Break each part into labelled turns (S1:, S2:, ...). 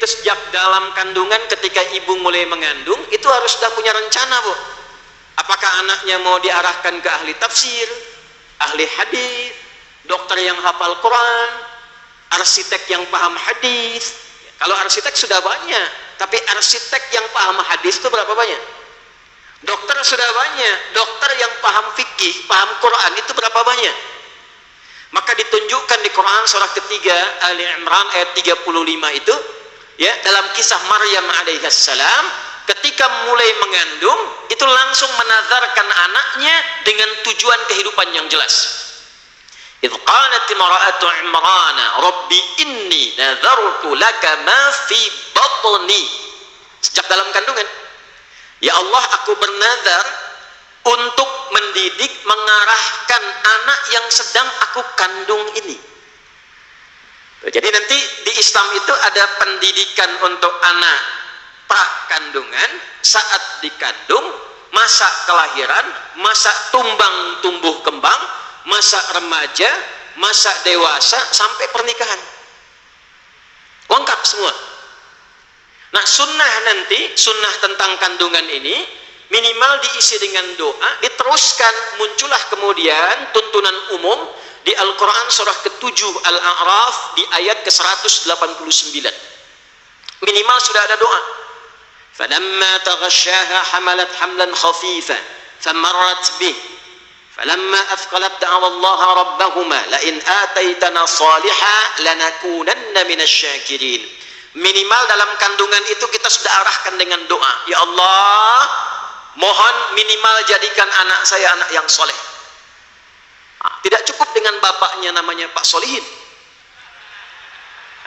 S1: sejak dalam kandungan ketika ibu mulai mengandung itu harus sudah punya rencana, Bu. Apakah anaknya mau diarahkan ke ahli tafsir, ahli hadis, dokter yang hafal Quran, arsitek yang paham hadis? Kalau arsitek sudah banyak, tapi arsitek yang paham hadis itu berapa banyak? Dokter sudah banyak, dokter yang paham fikih, paham Quran itu berapa banyak? Maka ditunjukkan di Quran surah ketiga Ali Imran ayat 35 itu, ya, dalam kisah Maryam alaihissalam ketika mulai mengandung itu langsung menazarkan anaknya dengan tujuan kehidupan yang jelas. Idh qalat imra'atu Imran rabbi inni nadhartu laka ma fi batni. Sejak dalam kandungan, ya Allah, aku bernazar untuk mendidik, mengarahkan anak yang sedang aku kandung ini. Jadi nanti di Islam itu ada pendidikan untuk anak prakandungan, saat dikandung, masa kelahiran, masa tumbang tumbuh kembang, masa remaja, masa dewasa, sampai pernikahan. Lengkap semua. Nah, sunnah nanti, sunnah tentang kandungan ini minimal diisi dengan doa, diteruskan muncullah kemudian tuntunan umum di Al-Quran surah ke-7 Al-A'raf di ayat ke-189. Minimal sudah ada doa. فَلَمَّا تَغَشَّاهَا حَمَلَتْ حَمْلًا خَفِيفًا فَمَرَّتْ بِهِ فَلَمَّا أَثْقَلَتْ دَعَوَا اللَّهَ رَبَّهُمَا لَئِنْ آتَيْتَنَا صَالِحًا لَنَكُونَنَّ مِنَ الشَّاكِرِينَ. Minimal dalam kandungan itu kita sudah arahkan dengan doa, ya Allah, mohon minimal jadikan anak saya anak yang soleh. Tidak cukup dengan bapaknya namanya Pak Solihin,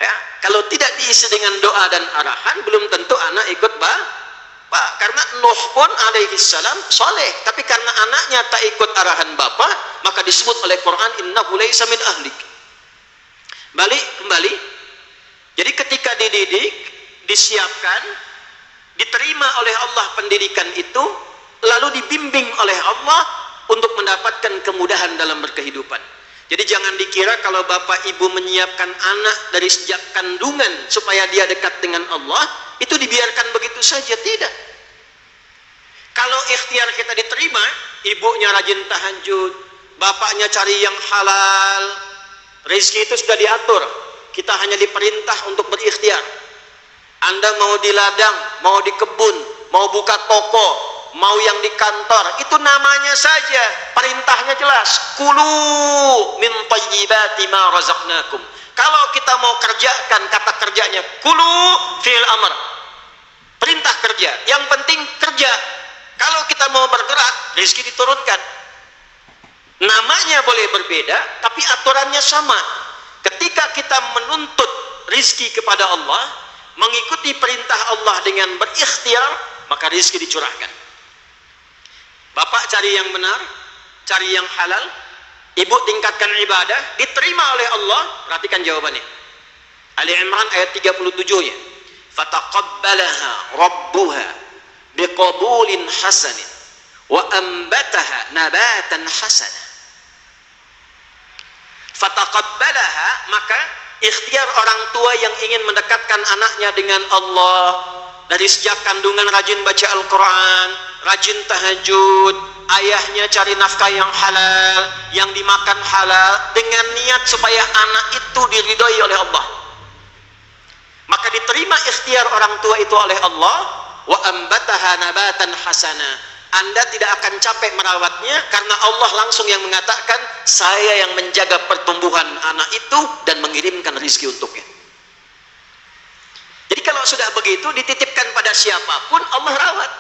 S1: ya, kalau tidak diisi dengan doa dan arahan belum tentu anak ikut bapak. Karena Nuh pun alaihi salam soleh, tapi karena anaknya tak ikut arahan bapak, maka disebut oleh Quran innahu laisa min ahlik. Balik kembali. Jadi ketika dididik, disiapkan, diterima oleh Allah pendidikan itu, lalu dibimbing oleh Allah untuk mendapatkan kemudahan dalam berkehidupan. Jadi jangan dikira kalau bapak ibu menyiapkan anak dari sejak kandungan supaya dia dekat dengan Allah, itu dibiarkan begitu saja. Tidak. Kalau ikhtiar kita diterima, ibunya rajin tahajud, bapaknya cari yang halal, rezeki itu sudah diatur. Kita hanya diperintah untuk berikhtiar. Anda mau di ladang, mau di kebun, mau buka toko, mau yang di kantor, itu namanya saja perintahnya jelas. Kulu min thayyibati ma razaqnakum. Kalau kita mau kerjakan, kata kerjanya kulu fi'il amr. Perintah kerja. Yang penting kerja. Kalau kita mau bergerak, rezeki diturunkan. Namanya boleh berbeda, tapi aturannya sama. Ketika kita menuntut rizki kepada Allah, mengikuti perintah Allah dengan berikhtiar, maka rizki dicurahkan. Bapak cari yang benar, cari yang halal, ibu tingkatkan ibadah, diterima oleh Allah. Perhatikan jawabannya. Ali Imran ayat 37-nya. Fataqabbalaha rabbuha biqabulin hasanin wa ambataha nabatan hasanah. Fataqabbalaha, maka ikhtiar orang tua yang ingin mendekatkan anaknya dengan Allah, dari sejak kandungan rajin baca Al-Quran, rajin tahajud, ayahnya cari nafkah yang halal, yang dimakan halal, dengan niat supaya anak itu diridhoi oleh Allah. Maka diterima ikhtiar orang tua itu oleh Allah. Wa ambataha nabatan hasana. Anda tidak akan capek merawatnya karena Allah langsung yang mengatakan, saya yang menjaga pertumbuhan anak itu dan mengirimkan rezeki untuknya. Jadi kalau sudah begitu, dititipkan pada siapapun, Allah rawat.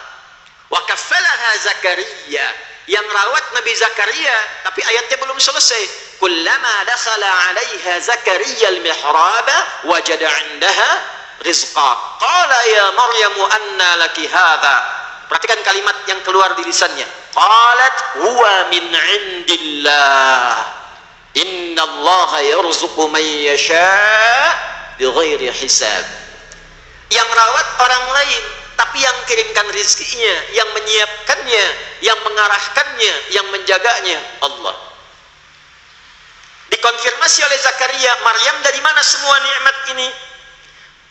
S1: Wa kaffalaha Zakaria, yang rawat Nabi Zakaria, tapi ayatnya belum selesai. Kullama dakhala 'alaiha Zakaria al-mihraba wajada 'indaha rizqa. Qala ya Maryamu anna laki hadha. Perhatikan kalimat yang keluar di lisannya. Qalat huwa min 'indillah. Innallaha yarzuqu man yasha' bighairi hisab. Yang rawat orang lain, tapi yang kirimkan rizkinya, yang menyiapkannya, yang mengarahkannya, yang menjaganya Allah. Dikonfirmasi oleh Zakaria, Maryam, dari mana semua nikmat ini?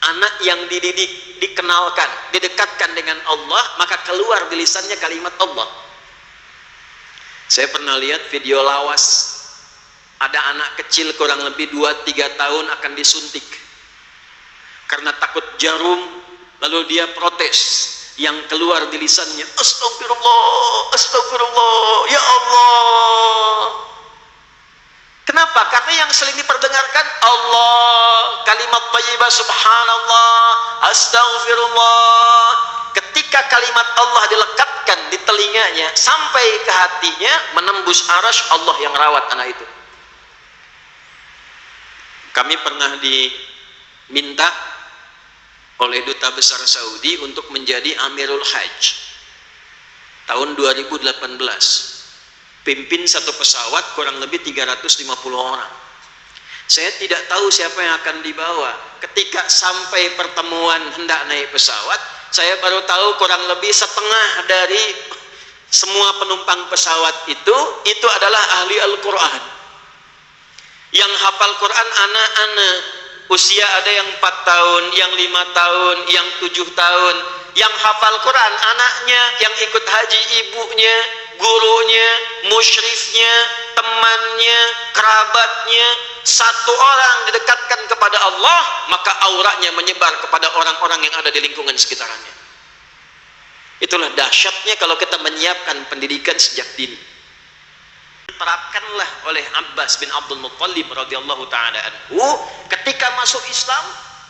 S1: Anak yang dididik, dikenalkan, didekatkan dengan Allah, maka keluar di lisannya kalimat Allah. Saya pernah lihat video lawas, ada anak kecil kurang lebih 2-3 tahun akan disuntik karena takut jarum, lalu dia protes. Yang keluar di lisannya, astagfirullah, astagfirullah, ya Allah. Kenapa? Karena yang sering diperdengarkan Allah, kalimat thayyibah, subhanallah, astagfirullah. Ketika kalimat Allah dilekatkan di telinganya sampai ke hatinya, menembus arasy, Allah yang rawat anak itu. Kami pernah diminta oleh Duta Besar Saudi untuk menjadi Amirul Hajj tahun 2018. Pimpin satu pesawat kurang lebih 350 orang. Saya tidak tahu siapa yang akan dibawa. Ketika sampai pertemuan hendak naik pesawat, saya baru tahu kurang lebih setengah dari semua penumpang pesawat itu adalah ahli Al-Quran. Yang hafal Quran anak-anak, usia ada yang 4 tahun, yang 5 tahun, yang 7 tahun. Yang hafal Quran anaknya, yang ikut haji ibunya, gurunya, musyrifnya, temannya, kerabatnya. Satu orang didekatkan kepada Allah, maka auranya menyebar kepada orang-orang yang ada di lingkungan sekitarnya. Itulah dahsyatnya kalau kita menyiapkan pendidikan sejak dini. Diterapkanlah oleh Abbas bin Abdul Muttalib radhiyallahu taala anhu ketika masuk Islam,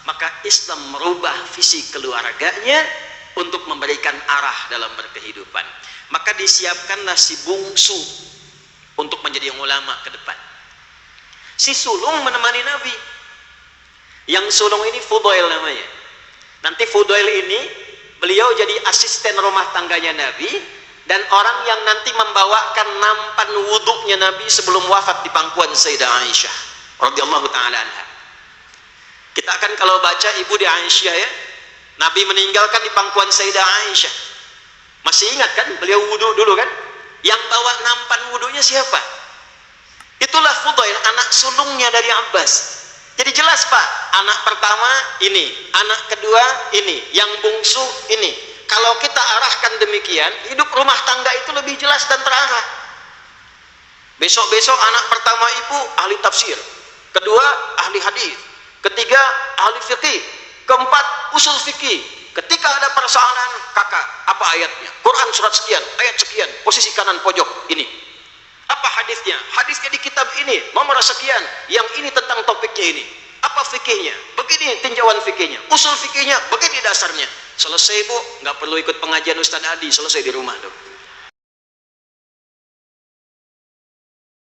S1: maka Islam merubah visi keluarganya untuk memberikan arah dalam berkehidupan. Maka disiapkanlah si bungsu untuk menjadi ulama ke depan. Si sulung menemani Nabi. Yang sulung ini Fudail namanya. Nanti Fudail ini beliau jadi asisten rumah tangganya Nabi dan orang yang nanti membawakan nampan wuduknya Nabi sebelum wafat di pangkuan Sayyidah Aisyah radhiyallahu taala anha. Kita akan kalau baca ibu di Aisyah ya, Nabi meninggalkan di pangkuan Sayyidah Aisyah. Masih ingat kan beliau wudu dulu kan? Yang bawa nampan wudunya siapa? Itulah Fudail, anak sulungnya dari Abbas. Jadi jelas Pak, anak pertama ini, anak kedua ini, yang bungsu ini. Kalau kita arahkan demikian, hidup rumah tangga itu lebih jelas dan terarah. Besok-besok anak pertama ibu ahli tafsir, kedua ahli hadis, ketiga ahli fikih, keempat usul fikih. Ketika ada persoalan, kakak, apa ayatnya? Quran surat sekian, ayat sekian, posisi kanan pojok ini. Apa hadisnya? Hadisnya di kitab ini, nomor sekian. Yang ini tentang topiknya ini. Apa fikihnya? Begini tinjauan fikihnya. Usul fikihnya, begini dasarnya. Selesai bu, nggak perlu ikut pengajian Ustaz Adi, selesai di rumah tuh.